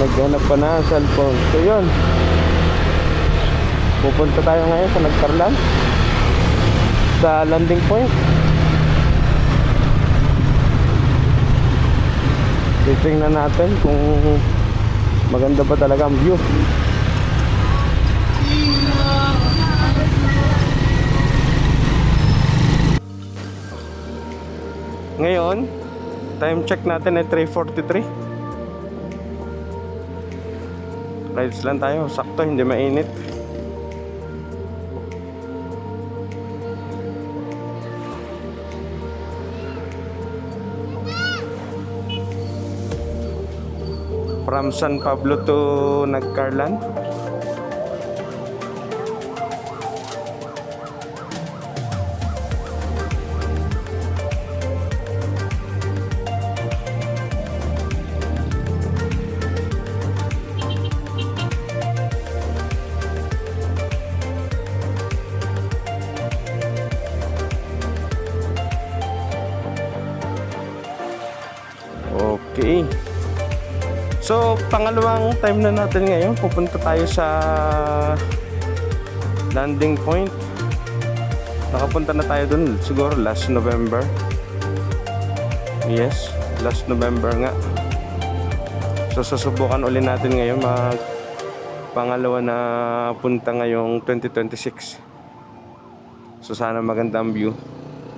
naghanap pa na ang cellphone. So yun, pupunta tayo ngayon sa Nagkarlan, sa landing point. Titingnan natin kung maganda ba talaga ang view. Ngayon, time check natin ay 3:43. Rides lang tayo, sakto, hindi mainit. From San Pablo to Nagkarlan. Okay. So, pangalawang time na natin ngayon. Pupunta tayo sa landing point. Nakapunta na tayo dun siguro last November. Yes, last November nga. So, susubukan ulit natin ngayon mag pangalawa na punta ngayong 2026. So, sana magandang view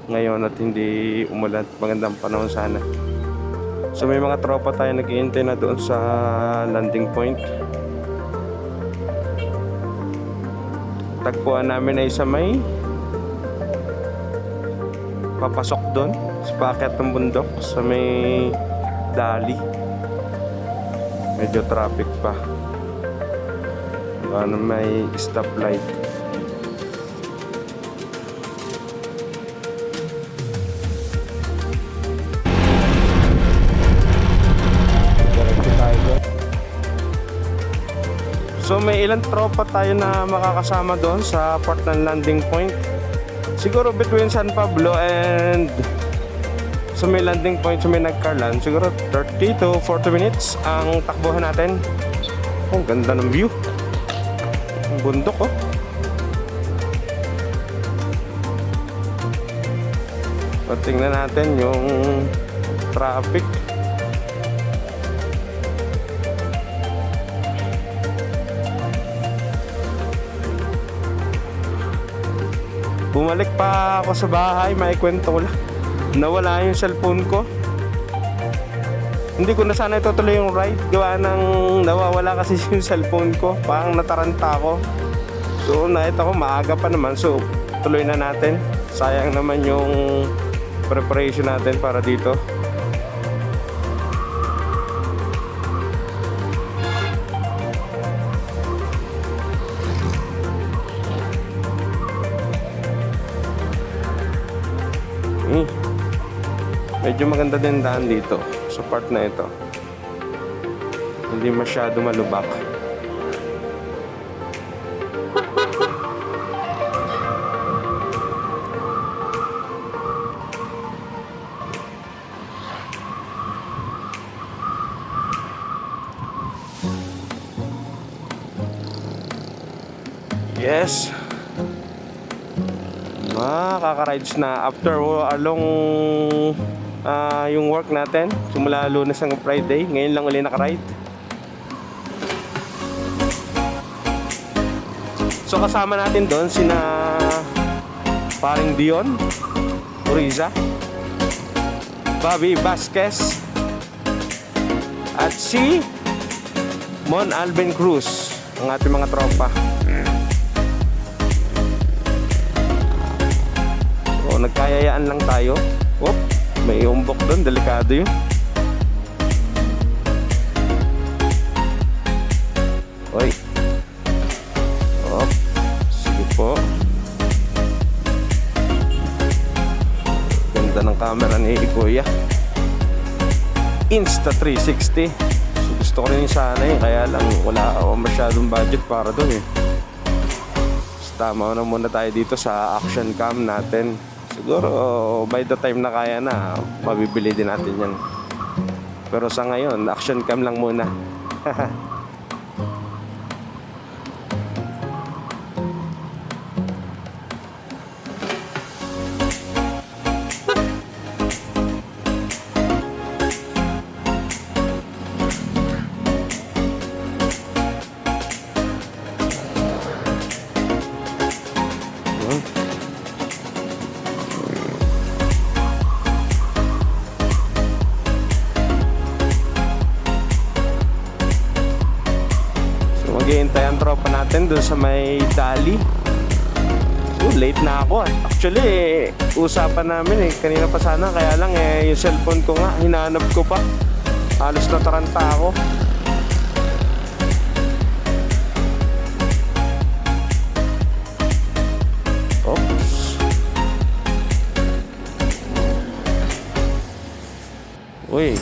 ngayon at hindi umulan. Magandang panahon sana. So may mga tropa tayo nag-iintay na doon sa landing point. Tagpuan namin ay sa may papasok doon sa paakyat ng bundok sa may Dali. Medyo traffic pa. Ano, may stoplight. So may ilang tropa tayo na makakasama doon sa part ng landing point. Siguro between San Pablo and sa may landing point sa may Nagkarlan, siguro 30 to 40 minutes ang takbuhan natin. Oh, ganda ng view. Ang bundok, oh. So, tingnan natin yung traffic. Bumalik pa ako sa bahay, may kwento ko lang. Nawala yung cellphone ko. Hindi ko na sana itutuloy yung ride. Gawa ng nawawala kasi yung cellphone ko. Parang nataranta ako. So nakita ko maaga pa naman. So tuloy na natin. Sayang naman yung preparation natin para dito. Medyo maganda din daan dito sa part na ito. Hindi masyado malubak. Yes. Makaka-rides na after a long yung work natin simula Lunes hanggang Friday. Ngayon lang ulit naka-ride. So kasama natin doon sina paring Dion Uriza, Bobby Vasquez at si Mon Alvin Cruz, ang ating mga tropa. So nagkayayaan lang tayo. Oop, may umbok doon, delikado yun. Oy. Oh, sige po. Ganda ng camera ni Kuya. Insta360. So, gusto ko rin sana eh, kaya lang wala ako masyadong budget para doon eh. So, tama na muna tayo dito sa action cam natin. Siguro by the time na kaya na, mabibili din natin yan. Pero sa ngayon, action cam lang muna. Maghihintay ang tropa natin dun sa may Dali. Late na ako. Actually, usapan namin kanina pa sana, kaya lang yung cellphone ko nga, hinahanap ko pa. Halos nataranta ako. Oops. Uy.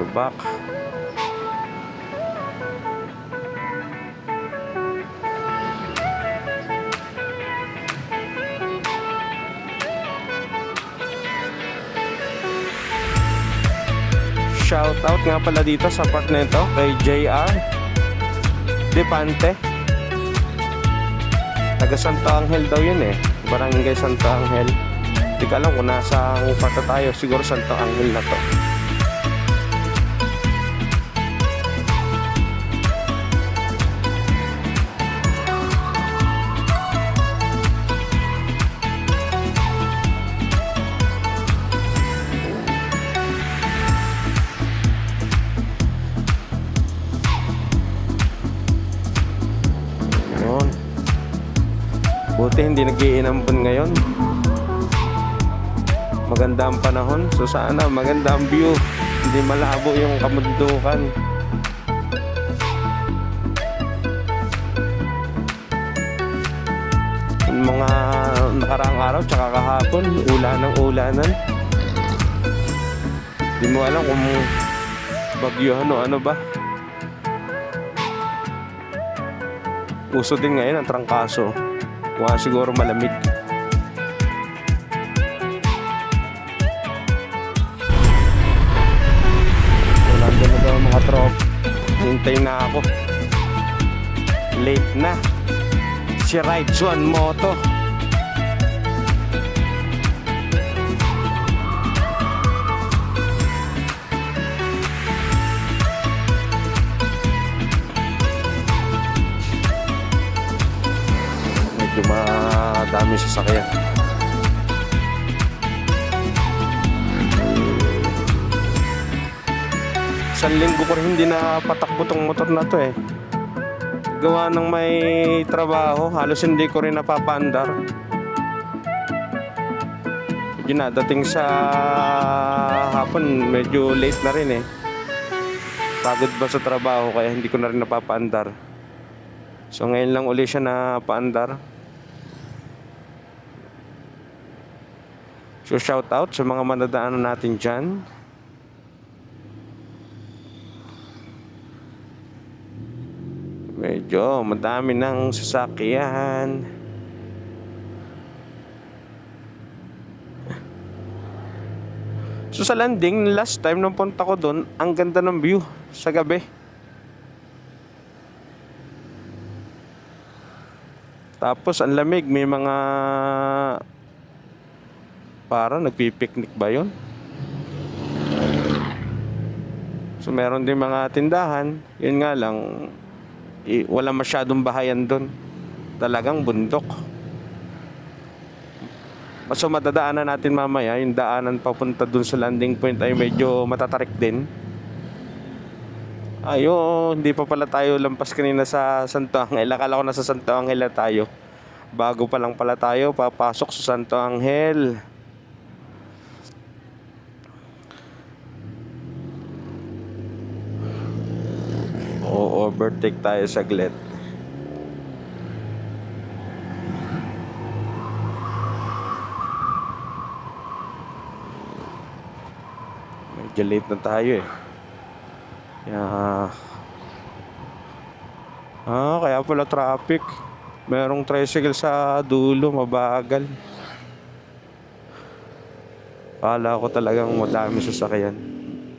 Lubak. Shoutout nga pala dito sa part na ito kay JR Depante. Taga Santo Angel daw yun Barangay Santo Angel. Hindi ka alam kung nasa part na tayo. Siguro Santo Angel na to. Buti hindi nag-iinambon ngayon. Maganda ang panahon. So sana maganda ang view. Hindi malabo yung kamundukan. Yung mga nakaraang araw tsaka kahapon, ulanan. Hindi mo alam kung bagyohan o ano ba. Uso din ngayon ang trangkaso. Mukha siguro malamig. Nandun na daw mga trop. Hintay na ako. Late na. Si Rides One Moto. Medyo madami sasakyan. Isang linggo ko rin hindi na patakbo tong motor na to gawa ng may trabaho, halos hindi ko rin napapaandar. Medyo nadating sa hapon, medyo late na rin pagod ba sa trabaho kaya hindi ko na rin napapaandar. So ngayon lang uli siya napaandar. So shout out sa mga manadaanan natin dyan. Medyo madami ng sasakyan. So sa landing, last time nung punta ko doon, ang ganda ng view sa gabi. Tapos ang lamig, may mga parang nagpipiknik ba yun? So meron din mga tindahan. Yun nga lang, wala masyadong bahayan doon. Talagang bundok. So madadaanan natin mamaya, yung daanan papunta doon sa landing point ay medyo matatarik din. Ayun, hindi pa pala tayo lampas kanina sa Santo Angel. Akala ko nasa Santo Angel na tayo. Bago pa lang pala tayo papasok sa Santo Angel. Overtake tayo saglit. Medyo late na tayo kaya pala traffic. Merong tricycle sa dulo, mabagal. Kala ko talagang madami sasakyan.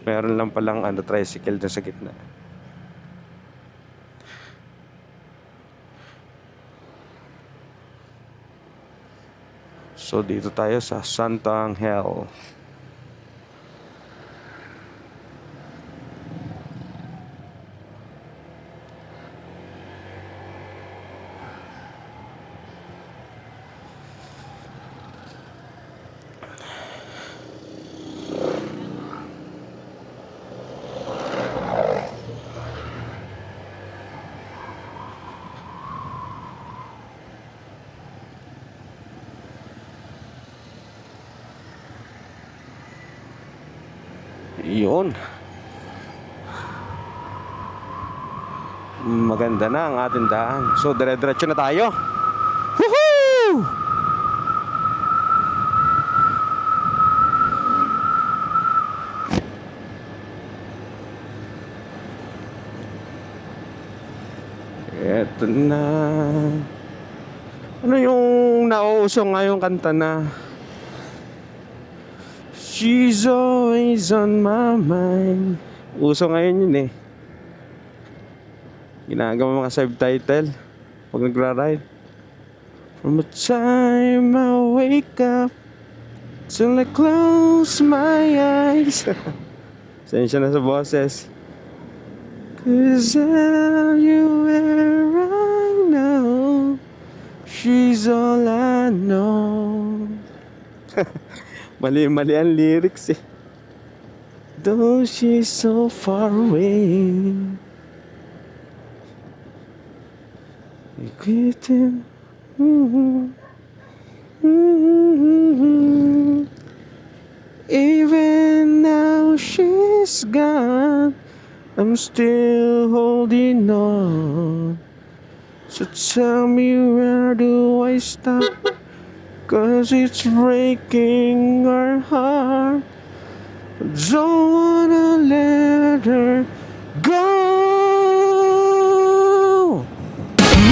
Meron lang palang tricycle dun sa gitna. So dito tayo sa Santa Angel. Yun. Maganda na ang ating daan. So dire-diretso na tayo. Woohoo! Eto na. Ano yung nauuso ngayong kanta na She's always on my mind? Uso ngayon yun eh. Ginagawa mga subtitle pag nagra-ride. From the time I wake up till I close my eyes. Sensya na sa boses. 'Cause everywhere I know, she's all I know. Mali-mali ang lyrics eh. Though she's so far away, you quit him. Even now she's gone, I'm still holding on. So tell me, where do I stop? 'Cause it's breaking our heart. Don't wanna let her go.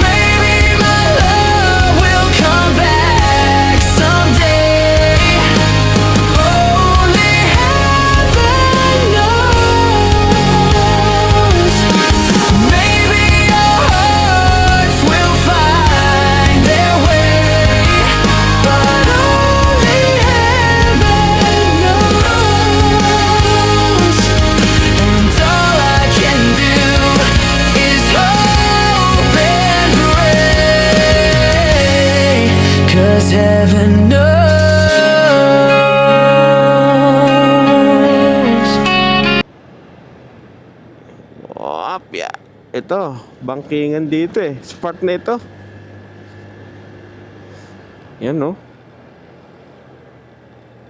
Maybe my love will come back someday. Only heaven knows. Maybe our hearts will find their way, but only heaven knows. And all I can do is hope and pray, 'cause heaven knows. Opya. Ito, bangkingan dito eh. Sa part na ito. Yan no.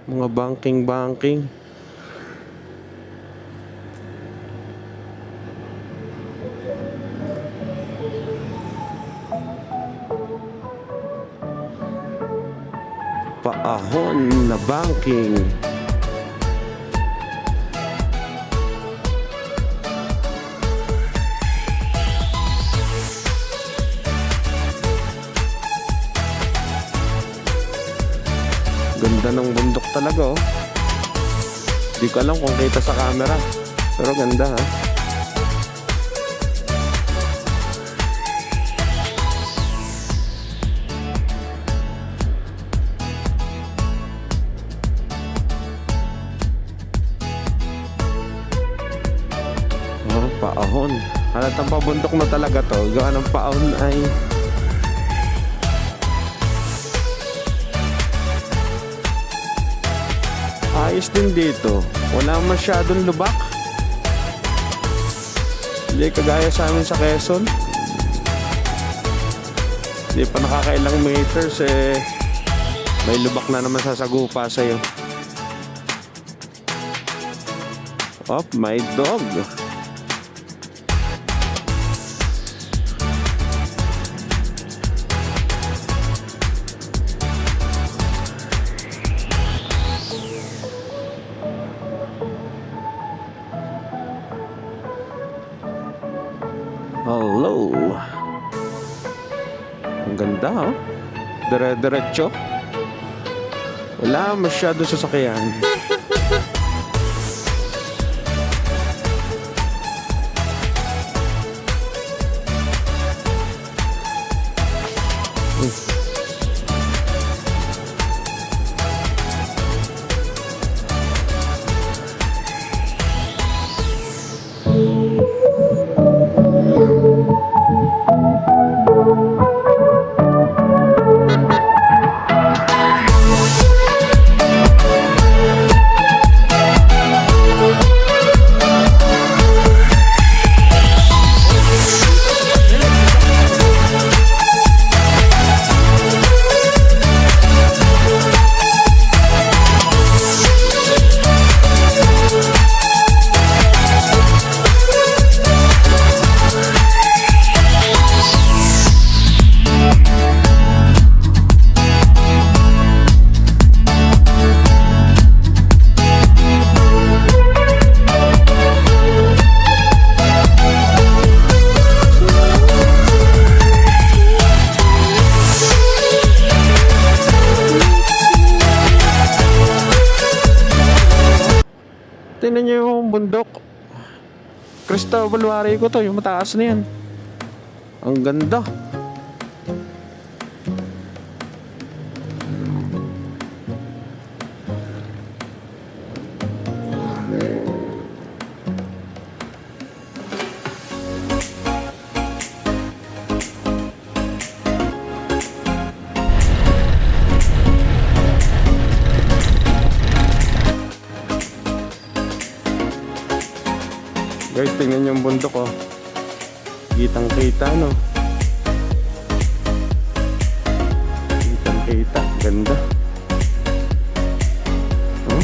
Mga banking. Paahon na banking. Ganda ng bundok talaga oh. Di ko alam kung kita sa camera, pero ganda ha. Oh, paahon. Halatang pabundok na talaga to. Gawa ng paahon ay ayos din dito. Wala masyadong lubak. Hindi kagaya sa amin sa Quezon. Hindi pa nakakailang meters eh, may lubak na naman sasagupa sa'yo. Oh, my dog. Hello. Ang ganda oh. Dire-diretso. Wala masyado sasakyan. Cristobal Wari ko to, yung mataas na yan. Ang ganda. Guys, tingnan yung bundok oh. Kitang kita no. Kitang kita, ganda. Oh?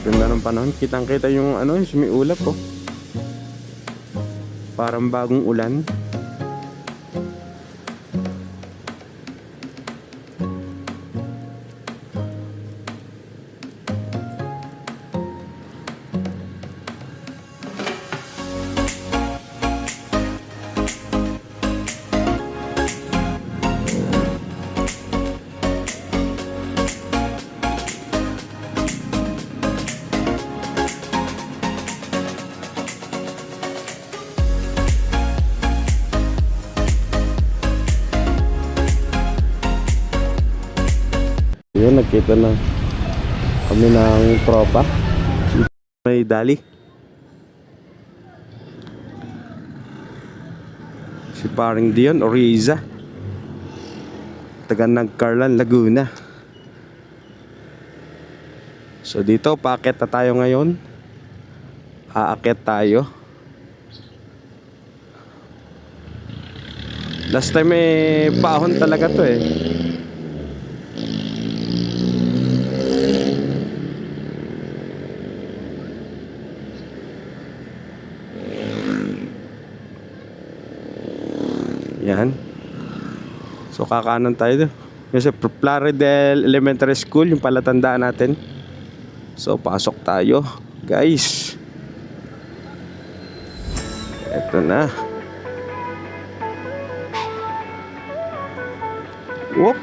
Ganda ng panahon, kitang kita yung ano, yung sumiulap oh. Parang bagong ulan. Yun, nagkita na kami ng tropa. May dali. Si paring Dion Oriza, taga Nagcarlan, Laguna. So dito, paakyat na tayo ngayon. Aakyat tayo. Last time paahon talaga to eh. Yan. So kakanan tayo doon. Yung sa Plaridel Elementary School, yung palatandaan natin. So pasok tayo, guys. Ito na. Whoop.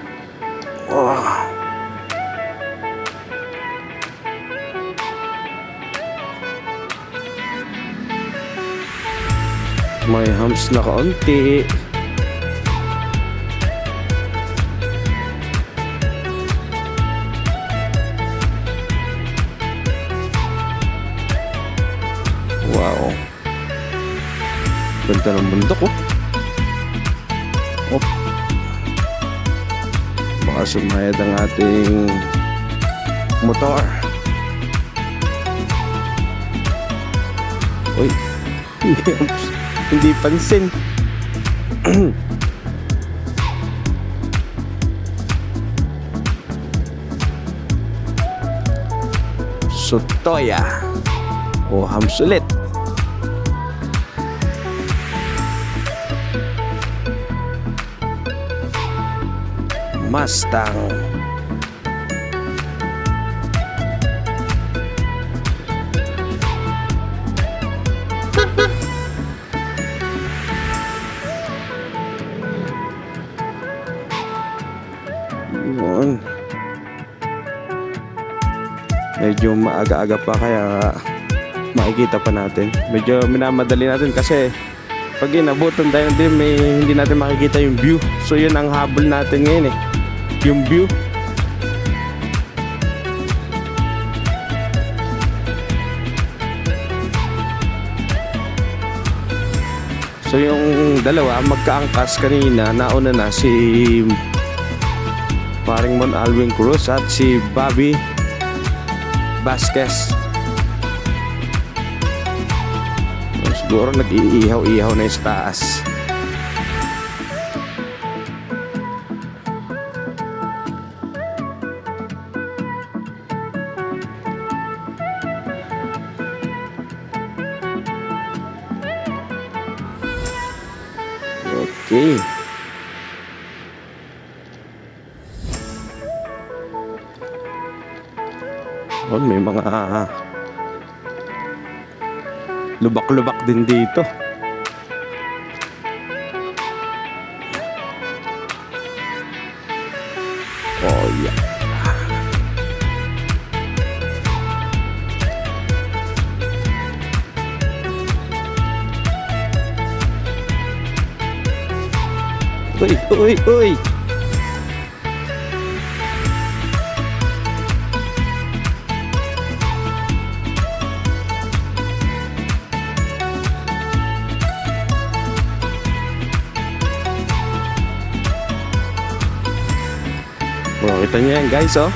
Oh. May humps na kaunti. Wow. Ganda ng bundok oh. Oh. Baka sumayad ang ating motor. Uy. Hindi pansin. Sotoya o hamsulit. Mustang. Yun. Medyo maaga-aga pa kaya makikita pa natin. Medyo minamadali natin kasi pag inabutan tayo din hindi natin makikita yung view. So yun ang habol natin ngayon eh, yung view. So yung dalawa magkaangkas kanina, nauna na si paring Mon Alwin Cruz at si Bobby Vasquez. Siguro nag-iihaw-ihaw na yung taas. Okay. Oh, may mga lubak-lubak din dito. Oh yeah. Uy, uy, uy. Oh, kita niyo yan guys, oh.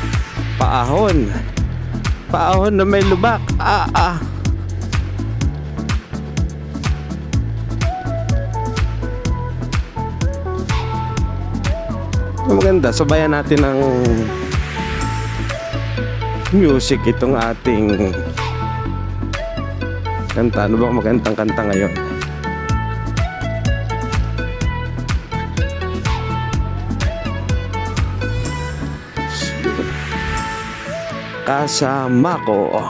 Paahon. Paahon na may lubak. Maganda, sabayan natin ng music itong ating kanta. Ano ba magandang kanta ngayon? Kasama ko.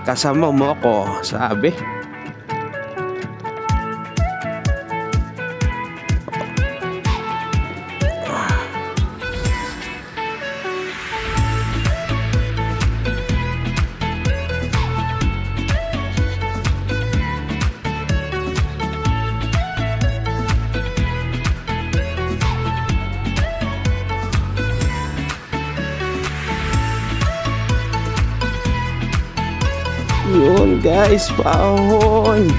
Kasama mo ko, sabi. Yun guys, paahon.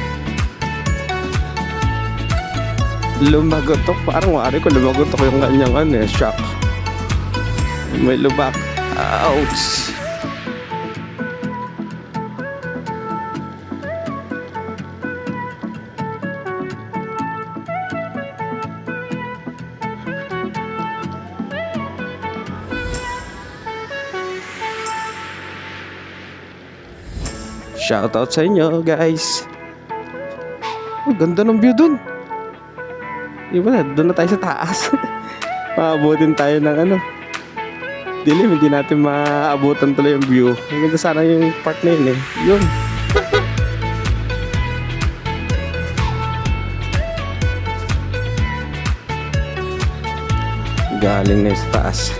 Lumagotok, parang wari ko lumagotok yung kanyang shock. May lubak. Ouch. Shoutout sa inyo guys. Ang ganda ng view dun. Diba na, doon na tayo sa taas. Maabutin tayo ng dilim, hindi natin maabutan tuloy yung view. Ang ganda sana yung part na yun Yun. Galing na sa taas.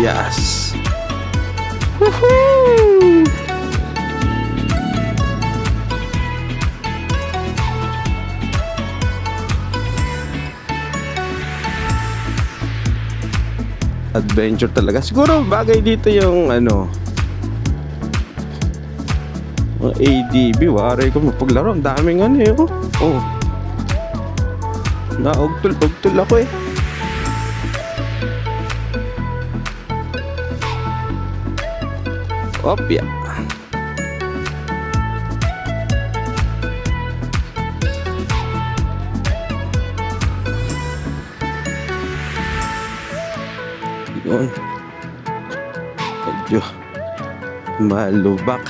Yes. Woohoo! Adventure talaga. Siguro bagay dito yung mga ADB. Wari ko mapaglaro. Ang daming oh. Naugtul ako Opya. Yun. Medyo malubak.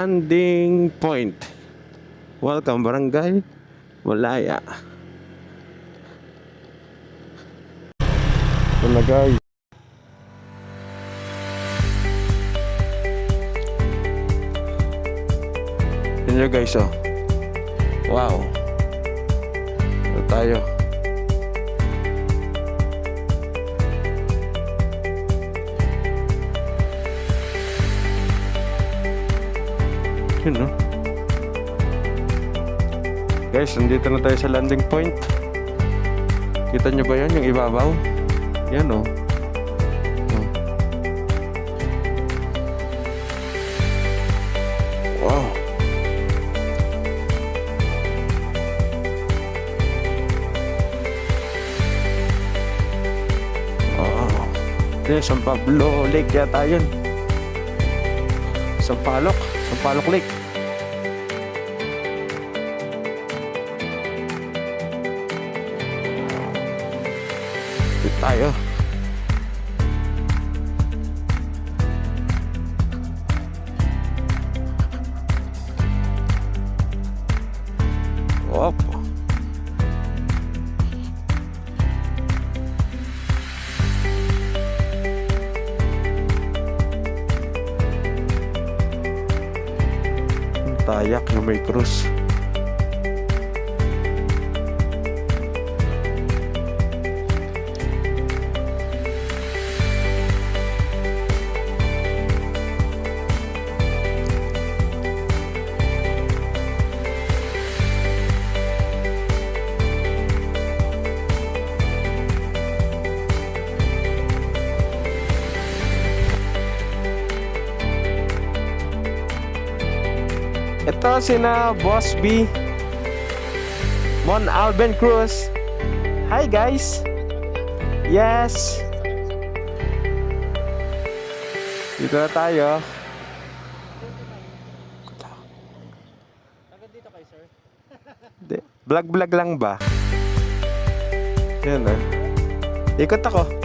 landing point. Welcome, Barangay Malaya. Ito na guys. Yun nyo guys, oh. Wow. Ito tayo. Yun, no? Guys, nandito na tayo sa landing point. Kita nyo ba yan, yung ibabaw? Yan, oh. Oh. Wow. Oh. Yan, San Pablo Lake yata yun. Sampalok Lake. Dito tayo. Op. Tayak yung may krus. Ito sina Boss B, Mon Alben Cruz. Hi guys. Yes. Dito na tayo. Agad dito kayo, sir. Vlog lang ba? Yan, ah. Ikot ako.